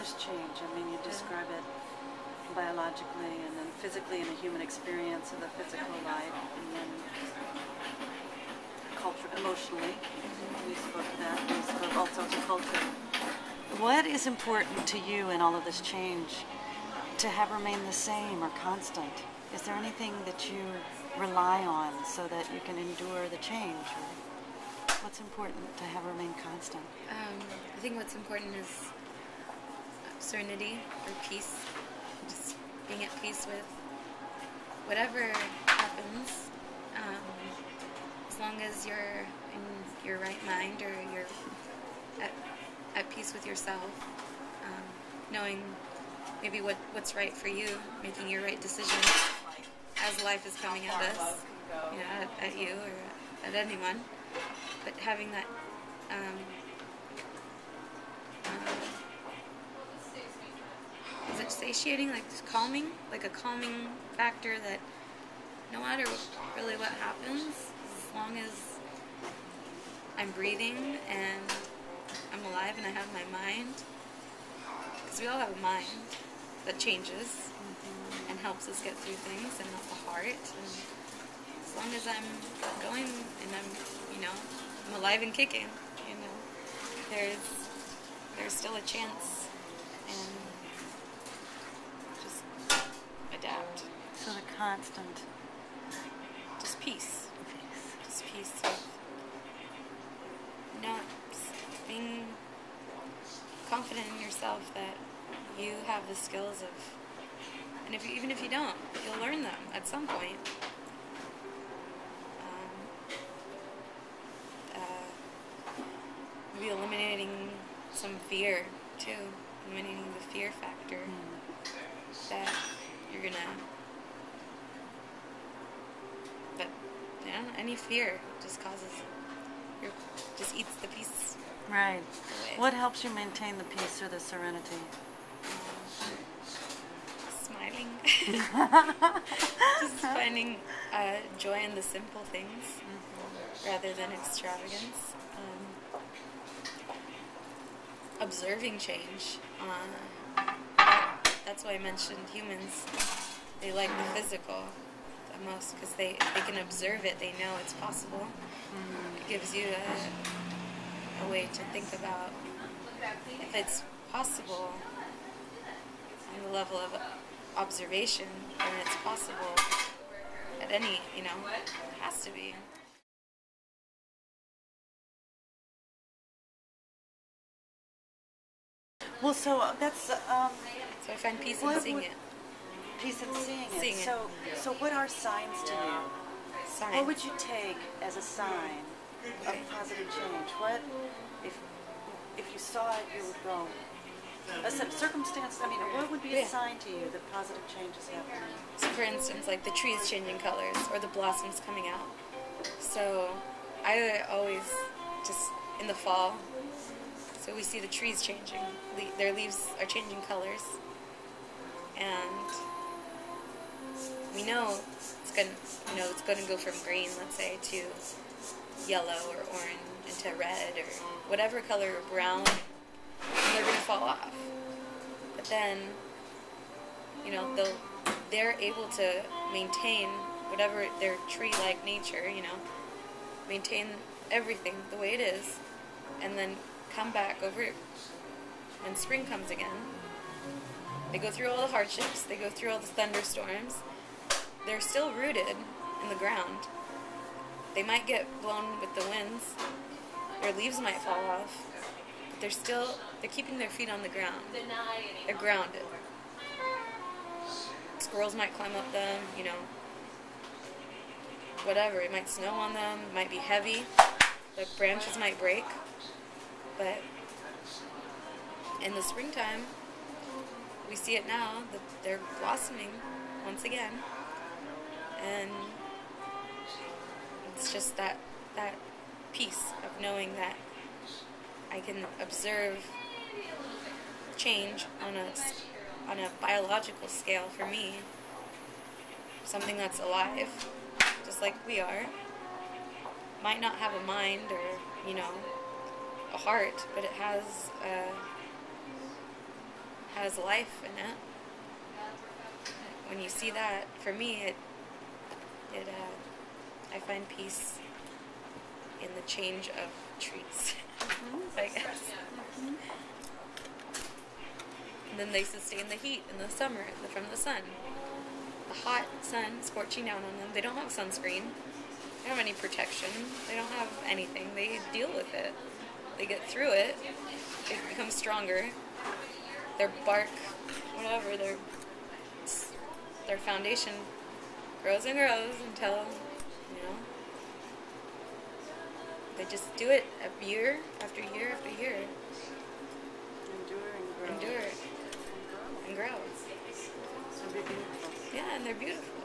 is change? I mean, you describe it biologically and then physically in a human experience of the physical life, and then culture, emotionally. We spoke to that. We spoke also to culture. What is important to you in all of this change to have remain the same or constant? Is there anything that you rely on so that you can endure the change? Or what's important to have remain constant? I think what's important is serenity or peace. Just being at peace with whatever happens. As long as you're in your right mind or you're at peace with yourself, knowing maybe what's right for you, making your right decision as life is coming at us, at you or at anyone, but having that is it satiating, like calming, like a calming factor that no matter really what happens, as long as I'm breathing and I'm alive and I have my mind, because we all have a mind that changes and helps us get through things, and not the heart. And as long as I'm going and I'm alive and kicking, there's still a chance, and just adapt. So the constant, just peace. Just peace with not being confident in yourself that you have the skills of, and even if you don't, you'll learn them at some point. Maybe eliminating some fear too, eliminating the fear factor that you're gonna, that any fear just just eats the peace. Right. away. What helps you maintain the peace or the serenity? Smiling. Just finding joy in the simple things rather than extravagance. Observing change. That's why I mentioned humans. They like the physical the most because they can observe it. They know it's possible. It gives you a way to think about if it's possible on the level of observation, then it's possible at any, it has to be. Well, so that's So I find peace in seeing it. Peace in seeing it. Seeing it. So what are signs to you? Signs. What would you take as a sign of positive change? What if you saw it, you would go? A circumstance. I mean, what would be a sign to you that positive change is happening? So, for instance, like the trees changing colors or the blossoms coming out. So, I always just in the fall. So we see the trees changing. Their leaves are changing colors, and we know it's going to go from green, let's say, to yellow or orange into red or whatever color, or brown, and they're going to fall off. But then, they're able to maintain whatever their tree-like nature, maintain everything the way it is, and then come back over when spring comes again. They go through all the hardships, they go through all the thunderstorms. They're still rooted in the ground. They might get blown with the winds, their leaves might fall off, but they're keeping their feet on the ground. They're grounded. Squirrels might climb up them, whatever. It might snow on them, it might be heavy, the branches might break. But in the springtime, we see it now that they're blossoming once again, and it's just that peace of knowing that I can observe change on a biological scale for me, something that's alive, just like we are, might not have a mind or a heart, but it has has life in it. When you see that, for me, I find peace in the change of trees, I guess. And then they sustain the heat in the summer from the sun. The hot sun scorching down on them. They don't have sunscreen. They don't have any protection. They don't have anything. They deal with it. They get through it. They become stronger. Their bark, whatever, their foundation grows and grows until, you know, they just do it year after year after year. Endure and grow. Endure and grow. And be beautiful. Yeah, and they're beautiful.